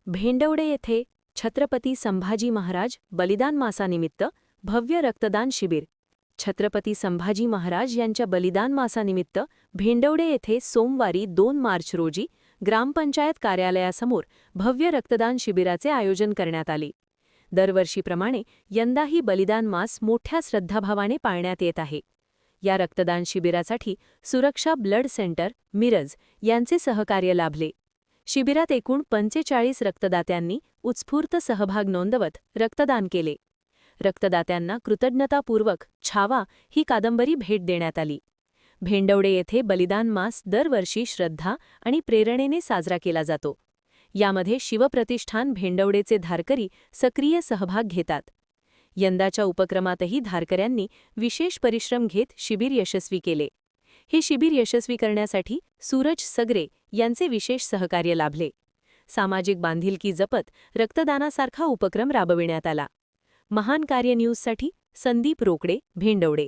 भेंडवडे येथे छत्रपती संभाजी महाराज बलिदान मासानिमित्त भव्य रक्तदान शिबिर. छत्रपती संभाजी महाराज यांच्या बलिदान मासानिमित्त भेंडवडे येथे सोमवारी 2 मार्च रोजी ग्रामपंचायत कार्यालयासमोर भव्य रक्तदान शिबिराचे आयोजन करण्यात आले. दरवर्षीप्रमाणे यंदाही बलिदान मास मोठ्या श्रद्धाभावाने पाळण्यात येत आहे. या रक्तदान शिबिरासाठी सुरक्षा ब्लड सेंटर मिरज यांचे सहकार्य लाभले. शिबिरात एकूण 45 रक्तदात्यांनी उत्स्फूर्त सहभाग नोंदवत रक्तदान केले. रक्तदात्यांना कृतज्ञतापूर्वक छावा ही कादंबरी भेट देण्यात आली. भेंडवडे येथे बलिदान मास दरवर्षी श्रद्धा आणि प्रेरणेने साजरा केला जातो. यामध्ये शिवप्रतिष्ठान भेंडवडेचे धारकरी सक्रिय सहभाग घेतात. यंदाच्या उपक्रमातही धारकऱ्यांनी विशेष परिश्रम घेत शिबिर यशस्वी केले. हे शिबिर यशस्वी करण्यासाठी सूरज सगरे यांचे विशेष सहकार्य लाभले. सामाजिक बांधिलकी जपत रक्तदानासारखा उपक्रम राबविण्यात आला. महान कार्य न्यूजसाठी संदीप रोकडे, भेंडवडे.